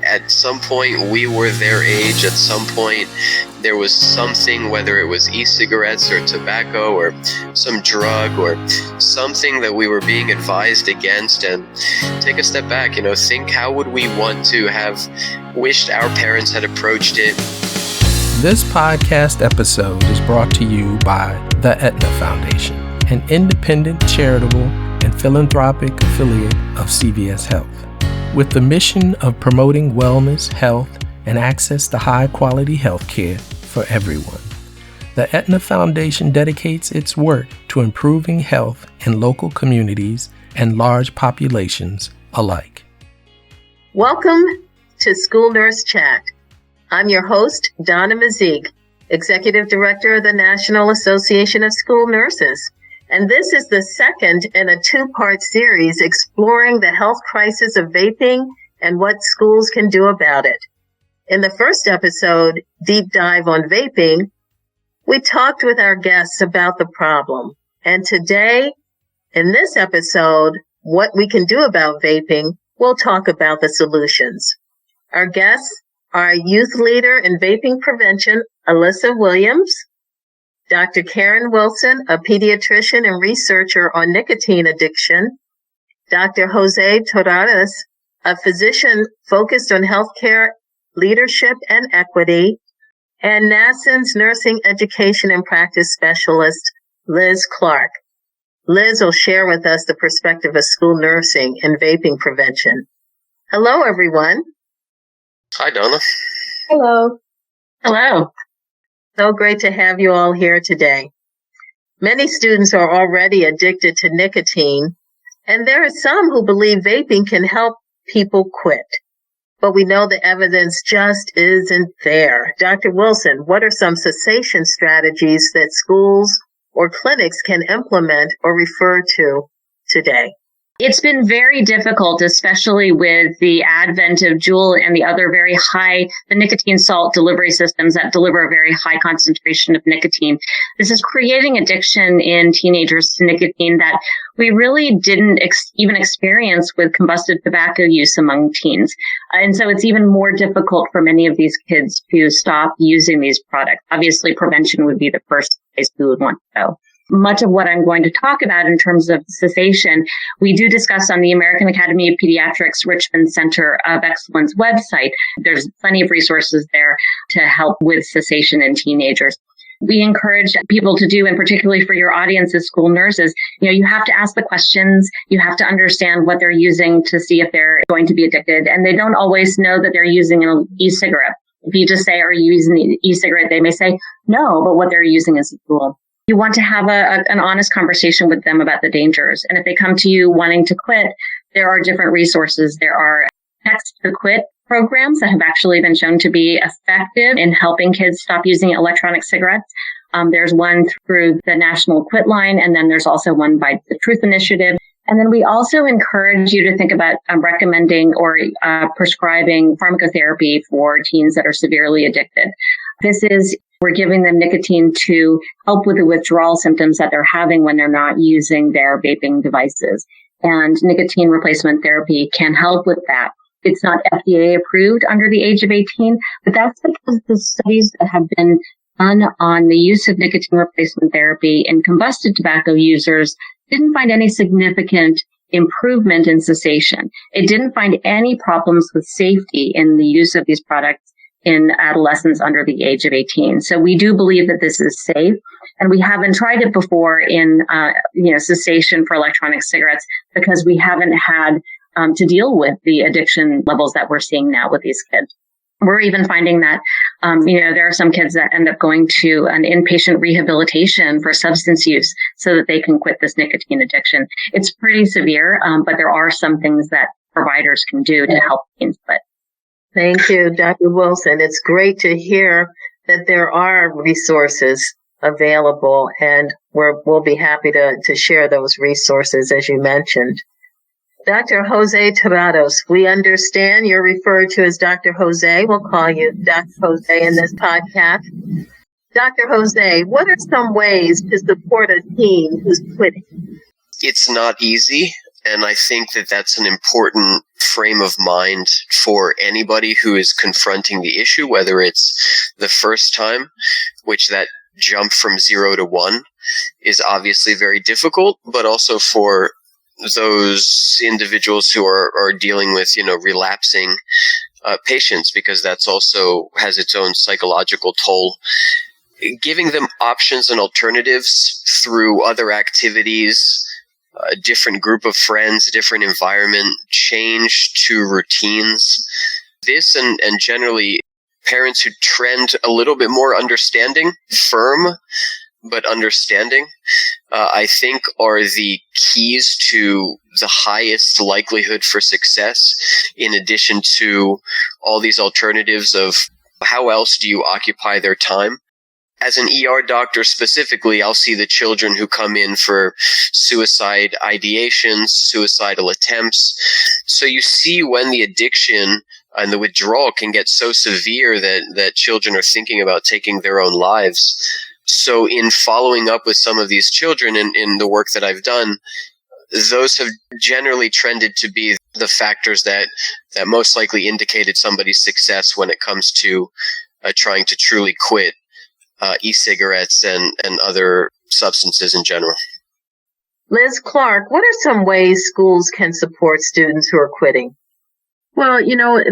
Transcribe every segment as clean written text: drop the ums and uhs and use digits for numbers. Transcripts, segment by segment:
at some point we were their age. At some point there was something, whether it was e-cigarettes or tobacco or some drug or something that we were being advised against, and take a step back, think how would we want to have wished our parents had approached it. This podcast episode is brought to you by the Aetna Foundation, an independent, charitable, and philanthropic affiliate of CVS Health. With the mission of promoting wellness, health, and access to high-quality health care for everyone, the Aetna Foundation dedicates its work to improving health in local communities and large populations alike. Welcome to School Nurse Chat. I'm your host, Donna Mazique, Executive Director of the National Association of School Nurses. And this is the second in a two-part series exploring the health crisis of vaping and what schools can do about it. In the first episode, Deep Dive on Vaping, we talked with our guests about the problem. And today, in this episode, What We Can Do About Vaping, we'll talk about the solutions. Our guests are youth leader in vaping prevention, Alyssa Williams, Dr. Karen Wilson, a pediatrician and researcher on nicotine addiction, Dr. Jose Torradas, a physician focused on healthcare leadership and equity, and NASN's nursing education and practice specialist, Liz Clark. Liz will share with us the perspective of school nursing and vaping prevention. Hello, everyone. Hi, Donna. Hello. Hello. So great to have you all here today. Many students are already addicted to nicotine, and there are some who believe vaping can help people quit. But we know the evidence just isn't there. Dr. Wilson, what are some cessation strategies that schools or clinics can implement or refer to today? It's been very difficult, especially with the advent of Juul and the other the nicotine salt delivery systems that deliver a very high concentration of nicotine. This is creating addiction in teenagers to nicotine that we really didn't even experience with combusted tobacco use among teens. And so it's even more difficult for many of these kids to stop using these products. Obviously, prevention would be the first place we would want to go. Much of what I'm going to talk about in terms of cessation, we do discuss on the American Academy of Pediatrics Richmond Center of Excellence website. There's plenty of resources there to help with cessation in teenagers. We encourage people to do, and particularly for your audience as school nurses, you have to ask the questions. You have to understand what they're using to see if they're going to be addicted. And they don't always know that they're using an e-cigarette. If you just say, are you using an e-cigarette? They may say, no, but what they're using is a tool. You want to have an honest conversation with them about the dangers. And if they come to you wanting to quit, there are different resources. There are text to quit programs that have actually been shown to be effective in helping kids stop using electronic cigarettes. There's one through the National Quit Line, and then there's also one by the Truth Initiative. And then we also encourage you to think about recommending or prescribing pharmacotherapy for teens that are severely addicted. We're giving them nicotine to help with the withdrawal symptoms that they're having when they're not using their vaping devices. And nicotine replacement therapy can help with that. It's not FDA approved under the age of 18, but that's because the studies that have been done on the use of nicotine replacement therapy in combusted tobacco users didn't find any significant improvement in cessation. It didn't find any problems with safety in the use of these products in adolescents under the age of 18. So we do believe that this is safe, and we haven't tried it before in, cessation for electronic cigarettes because we haven't had to deal with the addiction levels that we're seeing now with these kids. We're even finding that, there are some kids that end up going to an inpatient rehabilitation for substance use so that they can quit this nicotine addiction. It's pretty severe, but there are some things that providers can do to help teens quit. Thank you, Dr. Wilson. It's great to hear that there are resources available, and we'll be happy to share those resources as you mentioned. Dr. Jose Torradas, we understand you're referred to as Dr. Jose. We'll call you Dr. Jose in this podcast. Dr. Jose, what are some ways to support a teen who's quitting? It's not easy. And I think that that's an important frame of mind for anybody who is confronting the issue, whether it's the first time, which that jump from 0 to 1 is obviously very difficult, but also for those individuals who are dealing with, relapsing patients, because that's also has its own psychological toll. Giving them options and alternatives through other activities, a different group of friends, a different environment, change to routines. This and generally parents who trend a little bit more understanding, firm, but understanding, I think are the keys to the highest likelihood for success, in addition to all these alternatives of how else do you occupy their time. As an ER doctor specifically, I'll see the children who come in for suicide ideations, suicidal attempts. So you see when the addiction and the withdrawal can get so severe that children are thinking about taking their own lives. So in following up with some of these children in the work that I've done, those have generally trended to be the factors that most likely indicated somebody's success when it comes to trying to truly quit e-cigarettes and other substances in general. Liz Clark, what are some ways schools can support students who are quitting? Well,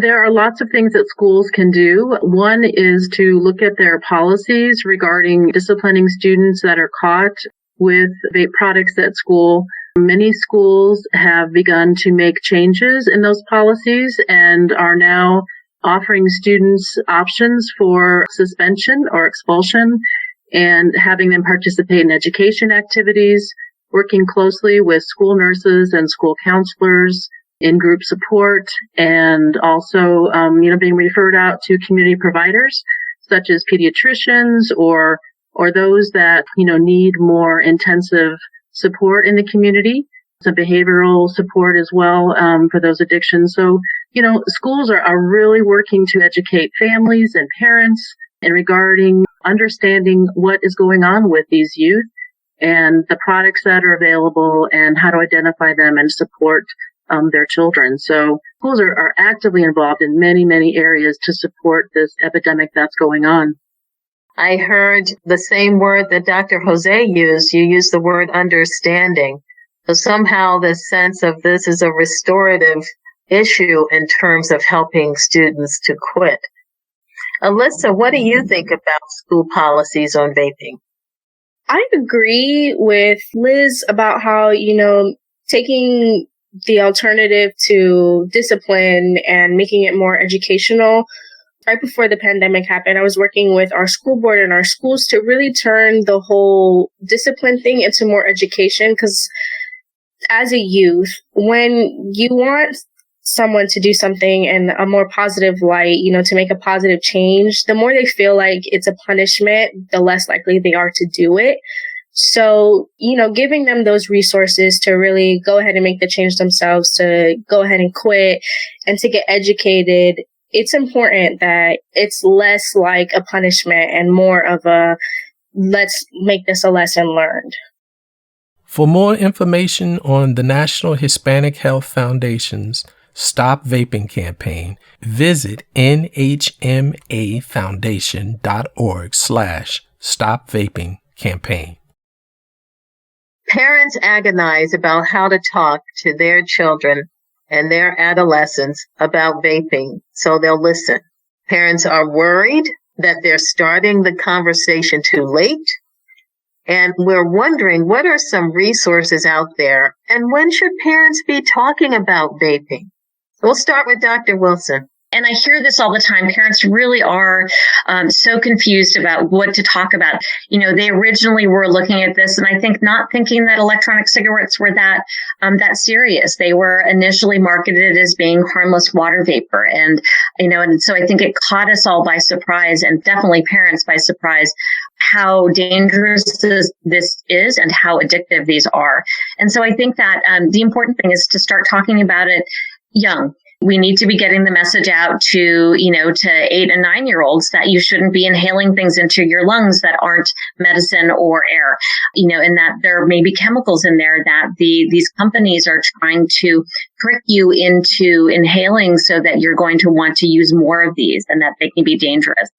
there are lots of things that schools can do. One is to look at their policies regarding disciplining students that are caught with vape products at school. Many schools have begun to make changes in those policies and are now offering students options for suspension or expulsion and having them participate in education activities, working closely with school nurses and school counselors in group support, and also, being referred out to community providers such as pediatricians or those that, need more intensive support in the community. Some behavioral support as well for those addictions. So, schools are really working to educate families and parents in regarding understanding what is going on with these youth and the products that are available and how to identify them and support their children. So schools are actively involved in many, many areas to support this epidemic that's going on. I heard the same word that Dr. Jose used. You used the word understanding. So somehow the sense of this is a restorative issue in terms of helping students to quit. Alyssa, what do you think about school policies on vaping? I agree with Liz about how, taking the alternative to discipline and making it more educational. Right before the pandemic happened, I was working with our school board and our schools to really turn the whole discipline thing into more education, because as a youth, when you want someone to do something in a more positive light, to make a positive change, the more they feel like it's a punishment, the less likely they are to do it. So, giving them those resources to really go ahead and make the change themselves, to go ahead and quit and to get educated, it's important that it's less like a punishment and more of a, let's make this a lesson learned. For more information on the National Hispanic Health Foundation's Stop Vaping campaign, visit nhmafoundation.org/stopvapingcampaign. Parents agonize about how to talk to their children and their adolescents about vaping, so they'll listen. Parents are worried that they're starting the conversation too late, and we're wondering what are some resources out there, and when should parents be talking about vaping? We'll start with Dr. Wilson. And I hear this all the time. Parents really are so confused about what to talk about. They originally were looking at this, and I think not thinking that electronic cigarettes were that serious. They were initially marketed as being harmless water vapor, and so I think it caught us all by surprise, and definitely parents by surprise, how dangerous this is and how addictive these are. And so I think that the important thing is to start talking about it young. We need to be getting the message out to 8 and 9-year-olds that you shouldn't be inhaling things into your lungs that aren't medicine or air, and that there may be chemicals in there that these companies are trying to trick you into inhaling so that you're going to want to use more of these and that they can be dangerous.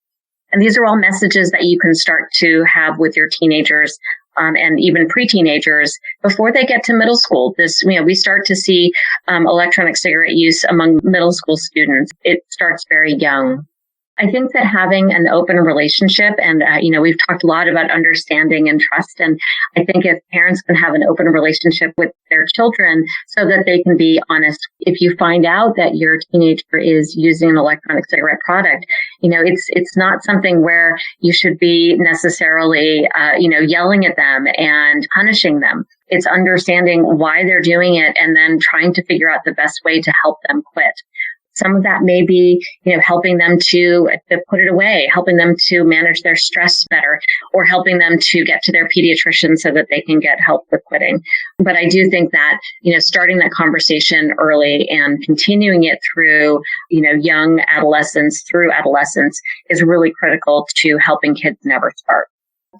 And these are all messages that you can start to have with your teenagers and even pre-teenagers before they get to middle school. We start to see electronic cigarette use among middle school students. It starts very young. I think that having an open relationship and, we've talked a lot about understanding and trust. And I think if parents can have an open relationship with their children so that they can be honest, if you find out that your teenager is using an electronic cigarette product, it's not something where you should be necessarily, yelling at them and punishing them. It's understanding why they're doing it and then trying to figure out the best way to help them quit. Some of that may be, helping them to put it away, helping them to manage their stress better, or helping them to get to their pediatrician so that they can get help with quitting. But I do think that, starting that conversation early and continuing it through, young adolescence through adolescence is really critical to helping kids never start.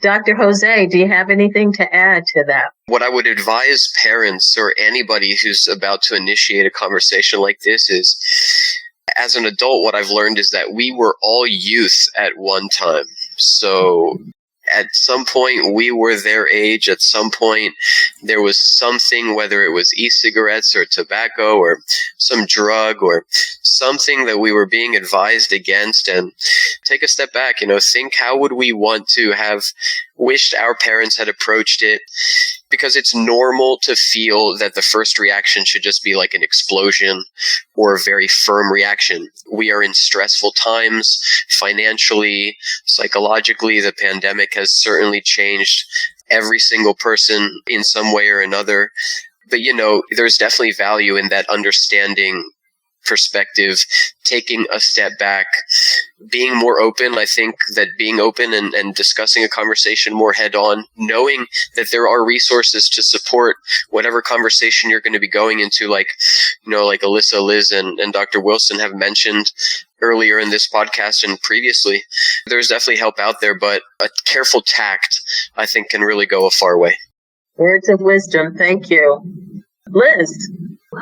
Dr. Jose, do you have anything to add to that? What I would advise parents or anybody who's about to initiate a conversation like this is, as an adult, what I've learned is that we were all youth at one time. So at some point, we were their age. At some point, there was something, whether it was e-cigarettes or tobacco or some drug or something that we were being advised against. And take a step back, think, how would we want to have wished our parents had approached it? Because it's normal to feel that the first reaction should just be like an explosion or a very firm reaction. We are in stressful times, financially, psychologically. The pandemic has certainly changed every single person in some way or another. But, there's definitely value in that understanding perspective, taking a step back, being more open. I think that being open and discussing a conversation more head on, knowing that there are resources to support whatever conversation you're going to be going into, like Alyssa, Liz, and Dr. Wilson have mentioned earlier in this podcast and previously. There's definitely help out there, but a careful tact, I think, can really go a far way. Words of wisdom. Thank you. Liz,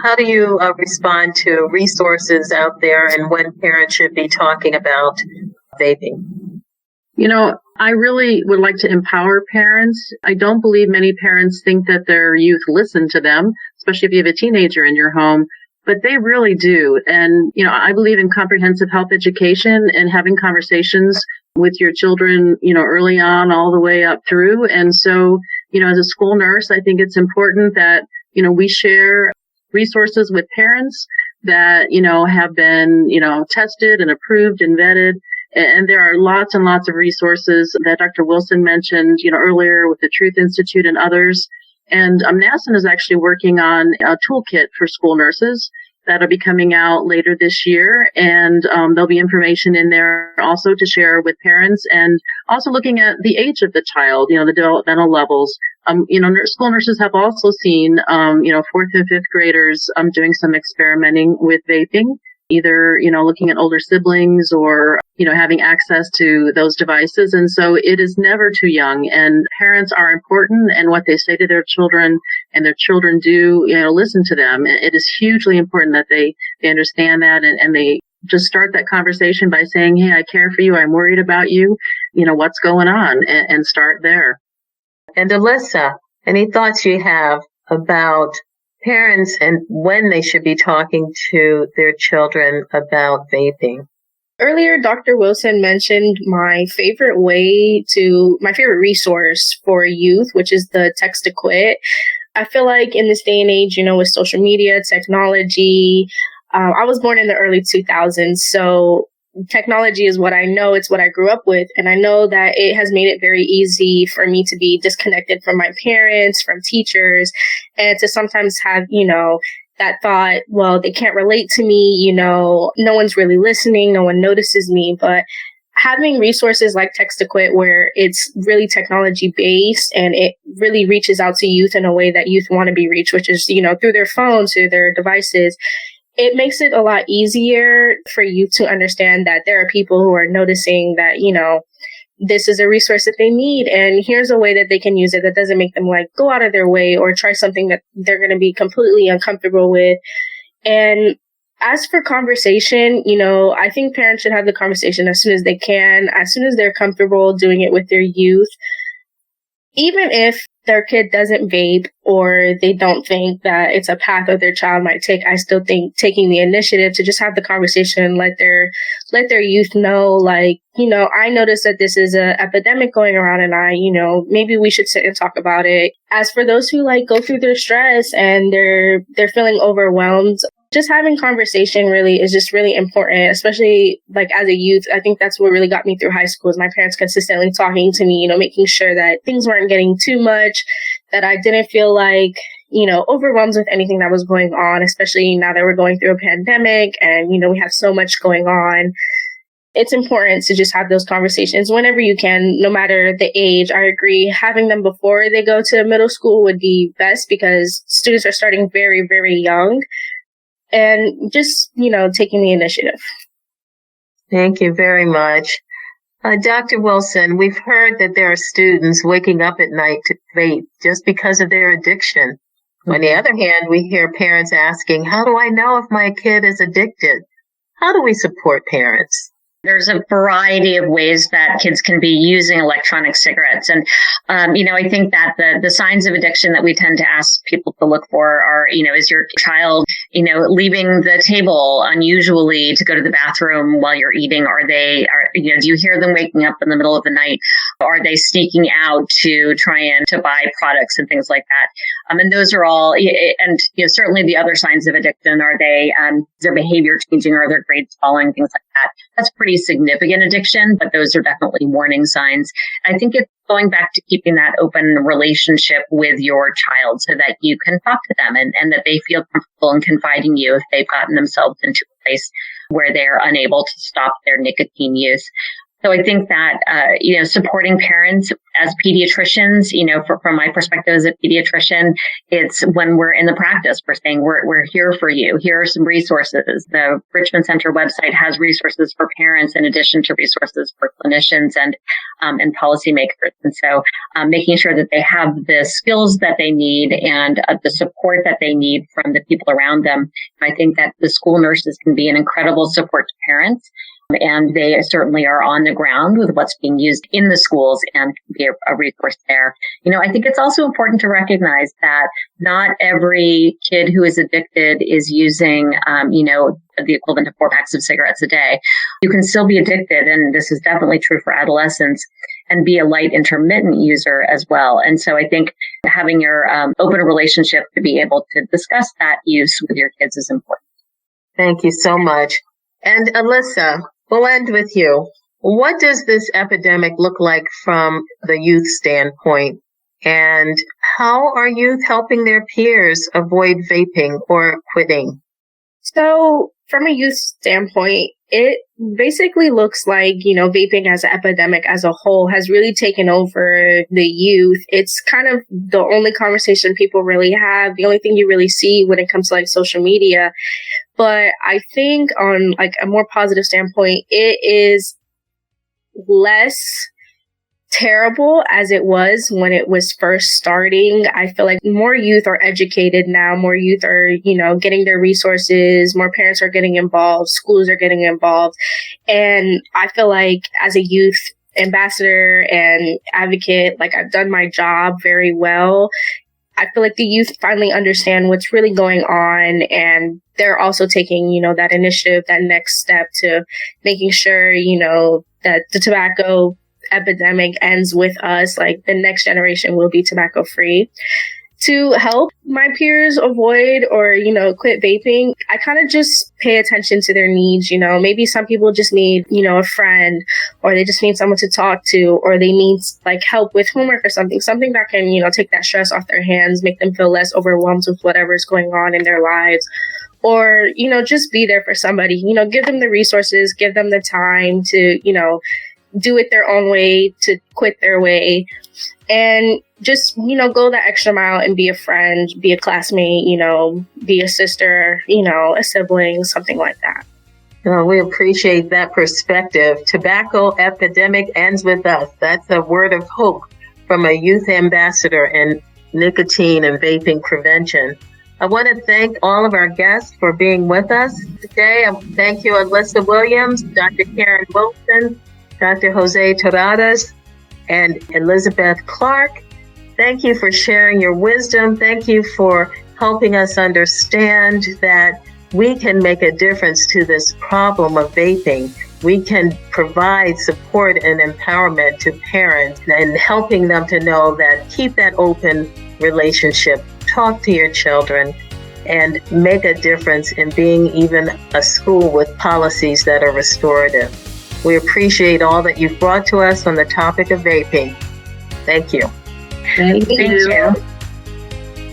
how do you respond to resources out there and when parents should be talking about vaping? I really would like to empower parents. I don't believe many parents think that their youth listen to them, especially if you have a teenager in your home, but they really do. And, I believe in comprehensive health education and having conversations with your children, early on all the way up through. And so, as a school nurse, I think it's important that, we share resources with parents that, have been, tested and approved and vetted. And there are lots and lots of resources that Dr. Wilson mentioned, earlier with the Truth Institute and others. And NASN is actually working on a toolkit for school nurses that'll be coming out later this year. And there'll be information in there also to share with parents, and also looking at the age of the child, the developmental levels. School nurses have also seen, 4th and 5th graders doing some experimenting with vaping, either, looking at older siblings or, having access to those devices. And so it is never too young, and parents are important, and what they say to their children and their children do, listen to them. It is hugely important that they understand that, and they just start that conversation by saying, hey, I care for you. I'm worried about you. What's going on? And start there. And Alyssa, any thoughts you have about parents and when they should be talking to their children about vaping? Earlier, Dr. Wilson mentioned my favorite resource for youth, which is the Text to Quit. I feel like in this day and age, with social media, technology, I was born in the early 2000s, so technology is what I know. It's what I grew up with. And I know that it has made it very easy for me to be disconnected from my parents, from teachers, and to sometimes have, that thought, well, they can't relate to me, no one's really listening, no one notices me. But having resources like Text to Quit, where it's really technology based and it really reaches out to youth in a way that youth want to be reached, which is, through their phones, through their devices, it makes it a lot easier for you to understand that there are people who are noticing that, this is a resource that they need, and here's a way that they can use it that doesn't make them go out of their way or try something that they're going to be completely uncomfortable with. And as for conversation, I think parents should have the conversation as soon as they can, as soon as they're comfortable doing it with their youth. Even if their kid doesn't vape or they don't think that it's a path that their child might take, I still think taking the initiative to just have the conversation, let their youth know, I noticed that this is an epidemic going around, and maybe we should sit and talk about it. As for those who go through their stress and they're feeling overwhelmed, just having conversation really is just really important, especially as a youth. I think that's what really got me through high school is my parents consistently talking to me, making sure that things weren't getting too much, that I didn't feel overwhelmed with anything that was going on, especially now that we're going through a pandemic and, we have so much going on. It's important to just have those conversations whenever you can, no matter the age. I agree. Having them before they go to middle school would be best because students are starting very, very young. And just, taking the initiative. Thank you very much. Dr. Wilson, we've heard that there are students waking up at night to vape just because of their addiction. On the other hand, we hear parents asking, how do I know if my kid is addicted? How do we support parents? There's a variety of ways that kids can be using electronic cigarettes. And, I think that the signs of addiction that we tend to ask people to look for are, is your child, leaving the table unusually to go to the bathroom while you're eating? Do you hear them waking up in the middle of the night? Are they sneaking out to try and to buy products and things like that? And those are all, and certainly the other signs of addiction are their behavior changing or their grades falling, things like that. That's pretty significant addiction, but those are definitely warning signs. I think it's going back to keeping that open relationship with your child so that you can talk to them and that they feel comfortable in confiding you if they've gotten themselves into a place where they're unable to stop their nicotine use. So I think that, supporting parents as pediatricians, from my perspective as a pediatrician, it's when we're in the practice, we're saying we're here for you. Here are some resources. The Richmond Center website has resources for parents in addition to resources for clinicians and policymakers. And so making sure that they have the skills that they need and the support that they need from the people around them. I think that the school nurses can be an incredible support to parents. And they certainly are on the ground with what's being used in the schools and can be a resource there. I think it's also important to recognize that not every kid who is addicted is using, the equivalent of 4 packs of cigarettes a day. You can still be addicted, and this is definitely true for adolescents, and be a light intermittent user as well. And so I think having your open relationship to be able to discuss that use with your kids is important. Thank you so much. And Alyssa, we'll end with you. What does this epidemic look like from the youth standpoint? And how are youth helping their peers avoid vaping or quitting? So from a youth standpoint, it basically looks like, vaping as an epidemic as a whole has really taken over the youth. It's kind of the only conversation people really have, the only thing you really see when it comes to social media. But I think on a more positive standpoint, it is less terrible as it was when it was first starting. I feel like more youth are educated now. More youth are, getting their resources. More parents are getting involved. Schools are getting involved. And I feel like as a youth ambassador and advocate, I've done my job very well. I feel like the youth finally understand what's really going on, and they're also taking, that initiative, that next step to making sure, that the tobacco epidemic ends with us. The next generation will be tobacco free. To help my peers avoid or, quit vaping, I kind of just pay attention to their needs. Maybe some people just need, a friend, or they just need someone to talk to, or they need help with homework or something that can, take that stress off their hands, make them feel less overwhelmed with whatever's going on in their lives. Or, just be there for somebody, give them the resources, give them the time to, do it their own way, to quit their way, and just, go that extra mile and be a friend, be a classmate, be a sister, a sibling, something like that. Well, we appreciate that perspective. Tobacco epidemic ends with us. That's a word of hope from a youth ambassador in nicotine and vaping prevention. I want to thank all of our guests for being with us today. Thank you, Alyssa Williams, Dr. Karen Wilson, Dr. Jose Torradas, and Elizabeth Clark. Thank you for sharing your wisdom. Thank you for helping us understand that we can make a difference to this problem of vaping. We can provide support and empowerment to parents and helping them to know that keep that open relationship, talk to your children, and make a difference in being even a school with policies that are restorative. We appreciate all that you've brought to us on the topic of vaping. Thank you. Thank you.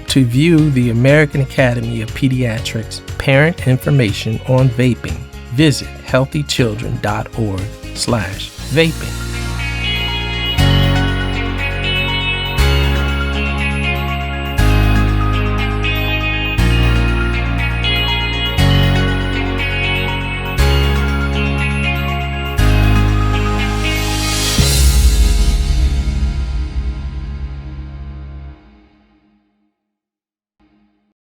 To view the American Academy of Pediatrics parent information on vaping, visit healthychildren.org/vaping.